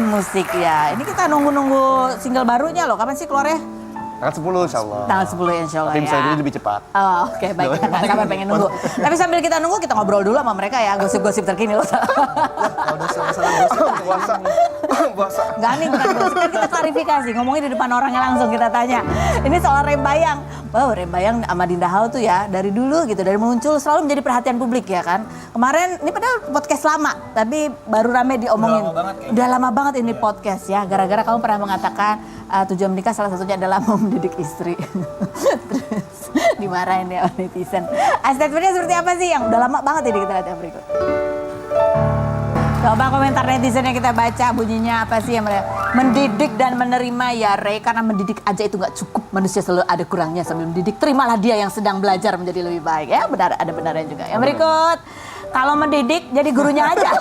musik ya. Ini kita nunggu-nunggu single barunya loh. Kapan sih keluarnya? Tanggal 10 insya Allah. Tanggal 10 insya Allah Tapi ya. bisa jadi lebih cepat. Oh, oke, baik. Kita nggak sabar pengen nunggu. Tapi sambil kita nunggu, kita ngobrol dulu sama mereka ya. Gosip-gosip terkini loh. Kalau udah masalah puasa. Puasa. Enggak nih, bukan gosip. Kan kita klarifikasi. Ngomongin di depan orangnya langsung kita tanya. Ini soal Rembayang. Wow, Rembayang sama Dinda Hao tuh ya. Dari dulu gitu, dari muncul selalu menjadi perhatian publik ya kan. Kemarin, ini padahal podcast lama. Tapi baru rame diomongin. Udah lama banget ini podcast ya. Gara-gara kamu pernah mengatakan tujuan menikah salah satunya adalah mendidik istri. Terus dimarahin ya netizen. Statementnya seperti apa sih yang udah lama banget ini kita lihat yang berikut. Coba komentar netizen yang kita baca bunyinya apa sih yang mendidik dan menerima ya Rey, karena mendidik aja itu nggak cukup, manusia selalu ada kurangnya sambil mendidik. Terimalah dia yang sedang belajar menjadi lebih baik ya, benar, ada benarnya juga. Yang berikut, kalau mendidik jadi gurunya aja.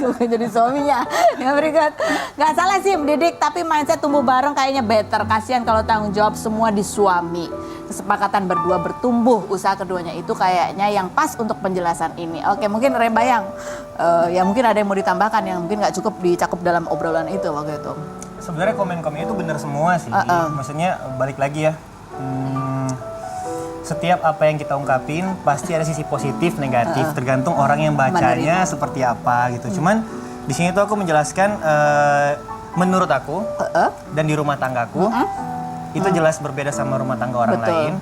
Bukan jadi suaminya. Yang berikut, nggak salah sih mendidik, tapi mindset tumbuh bareng kayaknya better. Kasihan kalau tanggung jawab semua di suami. Kesepakatan berdua bertumbuh, usaha keduanya itu kayaknya yang pas untuk penjelasan ini. Oke, mungkin Rembayang, ya mungkin ada yang mau ditambahkan yang mungkin nggak cukup dicakup dalam obrolan itu waktu itu. Sebenarnya komen-komen itu benar semua sih. Maksudnya balik lagi ya. Setiap apa yang kita ungkapin pasti ada sisi positif, negatif, tergantung orang yang bacanya seperti apa gitu. Cuman di sini tuh aku menjelaskan menurut aku dan di rumah tanggaku itu jelas berbeda sama rumah tangga orang lain.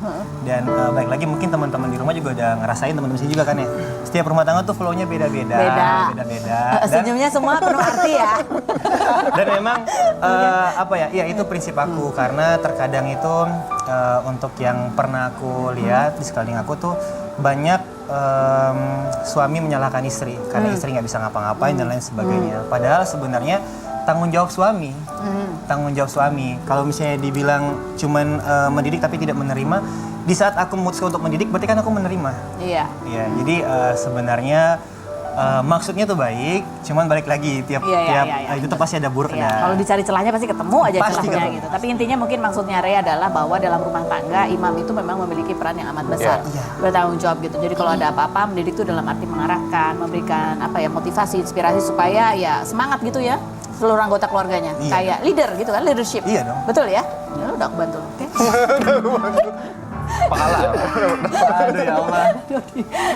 Dan baik lagi mungkin teman-teman di rumah juga udah ngerasain, teman-teman sini juga kan ya. Setiap rumah tangga tuh flow-nya beda-beda. Senyumnya semua penuh arti ya. Dan memang apa ya? Ya itu prinsip aku, karena terkadang itu untuk yang pernah aku lihat di sekeliling aku tuh banyak suami menyalahkan istri karena istri nggak bisa ngapa-ngapain dan lain sebagainya. Padahal sebenarnya tanggung jawab suami. Tanggung jawab suami. Kalau misalnya dibilang cuman mendidik tapi tidak menerima, di saat aku memutuskan untuk mendidik berarti kan aku menerima. Iya. Iya. Jadi sebenarnya maksudnya tuh baik, cuman balik lagi tiap itu tuh pasti ada buruknya. Kalau dicari celahnya pasti ketemu aja celahnya gitu. Tapi intinya mungkin maksudnya Rey adalah bahwa dalam rumah tangga imam itu memang memiliki peran yang amat besar, bertanggung jawab gitu. Jadi kalau ada apa-apa mendidik itu dalam arti mengarahkan, memberikan apa ya, motivasi, inspirasi supaya ya semangat gitu ya seluruh anggota keluarganya. Kayak leader gitu kan, leadership. Iya dong. Betul ya? Ya udah aku bantu. Oke. Pahala. Aduh ya Allah.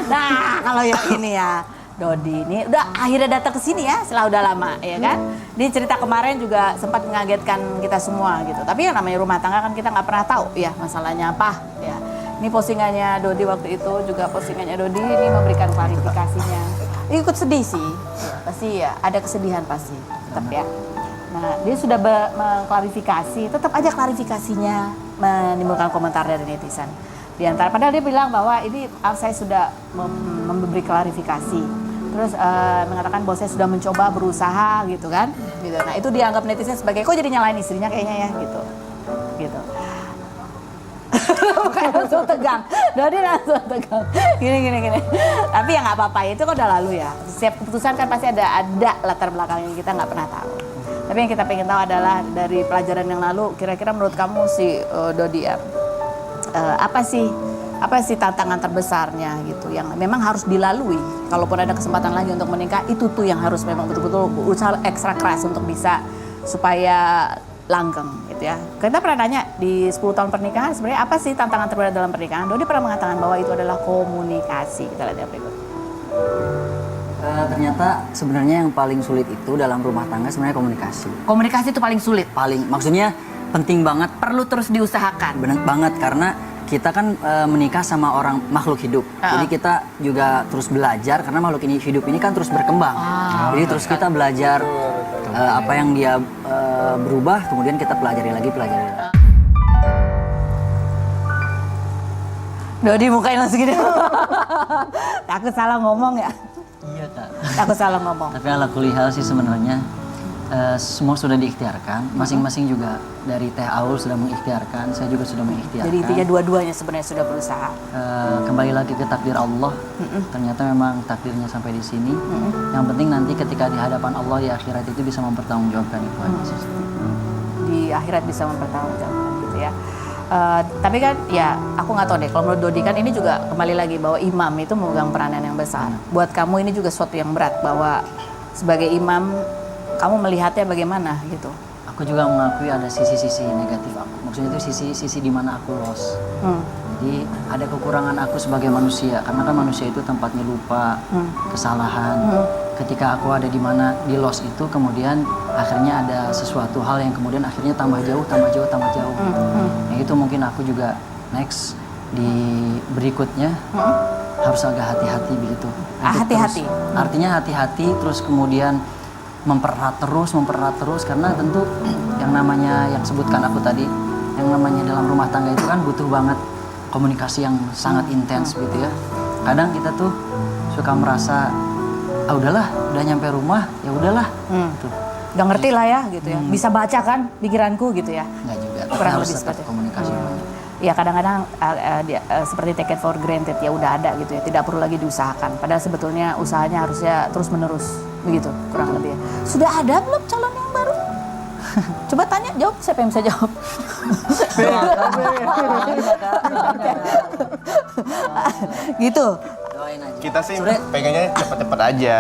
Nah, kalau yang ini ya Dodi ini udah akhirnya datang ke sini ya setelah udah lama ya kan. Di cerita kemarin juga sempat mengagetkan kita semua gitu. Tapi yang namanya rumah tangga kan kita nggak pernah tahu ya masalahnya apa ya. Ini postingannya Dodi waktu itu juga postingannya Dodi ini memberikan klarifikasinya. Ikut sedih sih, pasti ya ada kesedihan pasti tetap ya. Nah dia sudah mengklarifikasi, tetap aja klarifikasinya menimbulkan komentar dari netizen. Di antara padahal dia bilang bahwa ini saya sudah memberi klarifikasi, terus mengatakan bahwa saya sudah mencoba berusaha gitu kan, gitu. Nah itu dianggap netizen sebagai kok jadi nyalain istrinya kayaknya ya gitu. Kayak langsung tegang, Dodi langsung tegang, gini. Tapi ya nggak apa-apa, itu kan udah lalu ya. Setiap keputusan kan pasti ada latar belakangnya, kita nggak pernah tahu. Tapi yang kita pengen tahu adalah dari pelajaran yang lalu, kira-kira menurut kamu si Dodi ya, apa sih tantangan terbesarnya gitu yang memang harus dilalui kalaupun ada kesempatan lagi untuk menikah, itu tuh yang harus memang betul-betul usaha ekstra keras untuk bisa supaya langgeng gitu ya. Kita pernah nanya di 10 tahun pernikahan sebenarnya apa sih tantangan terberat dalam pernikahan. Dodi pernah mengatakan bahwa itu adalah komunikasi. Kita lihat yang berikut. Ternyata sebenarnya yang paling sulit itu dalam rumah tangga sebenarnya komunikasi. Komunikasi itu paling sulit. Maksudnya penting banget. Perlu terus diusahakan. Benar banget karena kita kan menikah sama orang makhluk hidup. Jadi kita juga terus belajar karena makhluk hidup ini kan terus berkembang. Jadi terus kita belajar apa yang dia berubah, kemudian kita pelajari lagi. Dodi mukain langsung gini. Takut salah ngomong ya? Iya Kak. Takut salah ngomong. Tapi ala kulihal sih sebenarnya semua sudah diikhtiarkan. Masing-masing juga dari Teh Aul sudah mengikhtiarkan, saya juga sudah mengikhtiarkan. Jadi intinya dua-duanya sebenarnya sudah berusaha. Kembali lagi ke takdir Allah. Ternyata memang takdirnya sampai di sini. Yang penting nanti ketika di hadapan Allah di akhirat itu bisa mempertanggungjawabkan itu aja sih. Di akhirat bisa mempertanggungjawabkan gitu ya. Tapi kan ya aku nggak tahu deh, kalau menurut Dodi kan ini juga kembali lagi bahwa imam itu memegang peranan yang besar. Buat kamu ini juga sesuatu yang berat bahwa sebagai imam kamu melihatnya bagaimana gitu? Aku juga mengakui ada sisi-sisi negatif aku. Maksudnya itu sisi di mana aku lost. Jadi ada kekurangan aku sebagai manusia, karena kan manusia itu tempatnya lupa, kesalahan. Ketika aku ada di mana di lost itu, kemudian akhirnya ada sesuatu hal yang kemudian akhirnya tambah jauh. Yang itu mungkin aku juga next di berikutnya harus agak hati-hati begitu. Untuk Hati-hati. Artinya hati-hati, terus kemudian mempererat terus karena tentu yang namanya yang sebutkan aku tadi, yang namanya dalam rumah tangga itu kan butuh banget komunikasi yang sangat intens gitu ya. Kadang kita tuh suka merasa udahlah, udah nyampe rumah ya udahlah gitu. Udah ngerti lah ya gitu ya, bisa baca kan pikiranku gitu ya. Enggak juga, Kurang harus lebih tetap seperti- komunikasi. Ya kadang-kadang seperti take it for granted, ya udah ada gitu ya, tidak perlu lagi diusahakan. Padahal sebetulnya usahanya harusnya terus menerus begitu kurang lebih. Sudah ada belum calon yang baru? Coba tanya, jawab, siapa yang bisa jawab? Gitu. Doain aja. Kita sih pengennya cepet-cepet aja,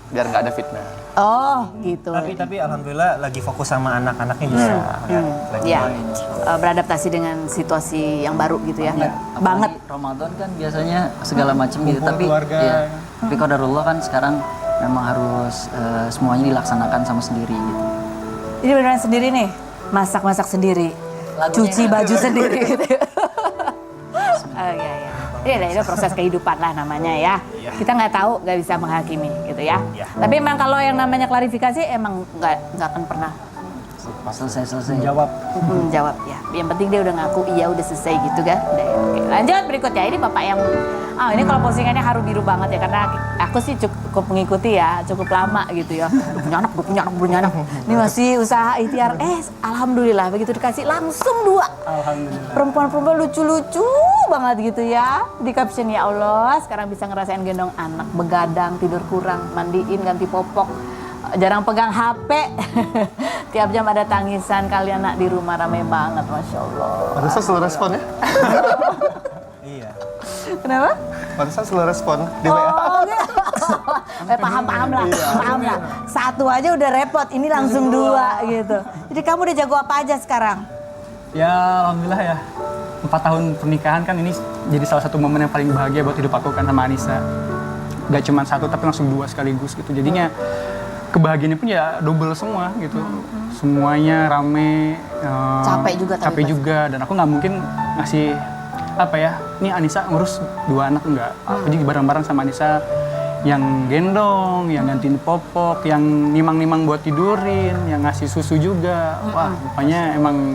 biar nggak ada fitnah. Oh gitu. Tapi alhamdulillah lagi fokus sama anak-anaknya juga. Lagi Ya, beradaptasi dengan situasi yang baru gitu ya. Apalagi Banget. Ramadan kan biasanya segala macam gitu, Kumpul tapi keluarga. ya, tapi qadarullah kan sekarang memang harus semuanya dilaksanakan sama sendiri gitu. Ini beneran sendiri nih, masak-masak sendiri, Lagunya cuci yang baju sendiri gitu ya. Oh iya iya. Itu proses kehidupan lah namanya ya. Kita nggak tahu, nggak bisa menghakimi gitu ya. Tapi emang kalau yang namanya klarifikasi emang nggak akan pernah Selesai. Jawab. jawab ya. Yang penting dia udah ngaku iya udah selesai gitu kan. Udah, ya. Oke. Lanjut berikutnya, ini bapak yang ini kalau postingannya haru biru banget ya, karena aku sih cukup mengikuti ya, cukup lama gitu ya. Punya anak. Ini masih usaha ikhtiar. Alhamdulillah begitu dikasih langsung 2. Alhamdulillah. Perempuan-perempuan lucu-lucu banget gitu ya. Di caption, ya Allah sekarang bisa ngerasain gendong anak, begadang, tidur kurang, mandiin, ganti popok, jarang pegang HP. Tiap jam ada tangisan, kalian nak di rumah ramai banget, Masya Allah. Pantesan slow respon ya? Iya. Kenapa? Pantesan slow respon di WA. Oh, paham lah. Satu aja udah repot, ini langsung 2 gitu. Jadi kamu udah jago apa aja sekarang? Ya alhamdulillah ya, 4 tahun pernikahan kan ini jadi salah satu momen yang paling bahagia buat hidup aku kan sama Anissa. Gak cuma 1 tapi langsung 2 sekaligus gitu. Jadinya kebahagiaannya pun ya double semua gitu. Semuanya rame, Capek juga tapi capek pasti. juga, dan aku nggak mungkin ngasih apa ya, nih Anissa ngurus 2 anak enggak. Aku jadi bareng-bareng sama Anissa, yang gendong, yang gantiin popok, yang nimang-nimang buat tidurin, yang ngasih susu juga. Wah, pokoknya emang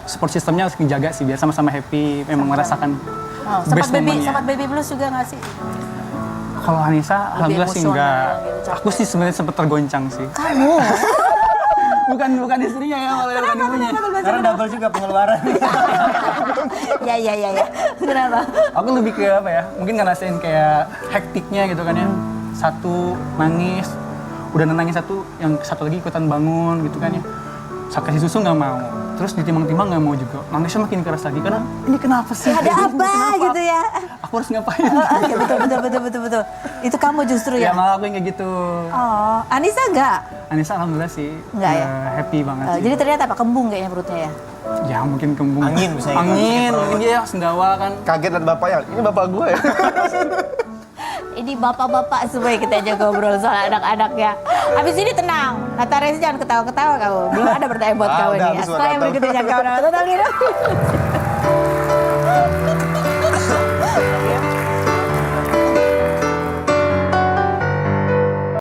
support sistemnya harus dijaga sih biar sama-sama happy, memang merasakan best momennya. Sempat baby blues juga nggak sih? Kalau Anissa, alhamdulillah sih emosional enggak. gitu, Aku sih sebenarnya sempat tergoncang sih. Kamu? bukan istrinya ya, malah bukan ibunya. Karena double juga pengeluaran. Ya. Kenapa? Aku lebih ke apa ya? Mungkin ngerasain kayak hektiknya gitu kan ya. Satu nangis, udah nenangin satu, yang satu lagi ikutan bangun gitu kan ya. Saat kasih susu nggak mau, terus ditimang-timang nggak mau juga. Nangisnya makin keras lagi karena ini kenapa sih? Ada apa gitu ya? Aku harus ngapain? Ya, betul. Itu kamu justru Ya ya? malah aku yang kayak gitu. Oh, Anissa enggak? Anissa alhamdulillah sih Enggak ya? happy banget sih. Jadi ternyata apa? Kembung kayaknya perutnya ya? Ya mungkin kembung. Angin misalnya. Angin, iya sendawa kan. Kaget dan bapaknya, ini bapak gue ya? Ini bapak-bapak semua kita aja ngobrol soal anak-anaknya. Habis ini tenang. Kata Rezi jangan ketawa-ketawa kamu. Belum ada pertanyaan buat kamu Udah nih. habis Setelah yang datang. berikutnya jangan kemana-mana. Total gitu.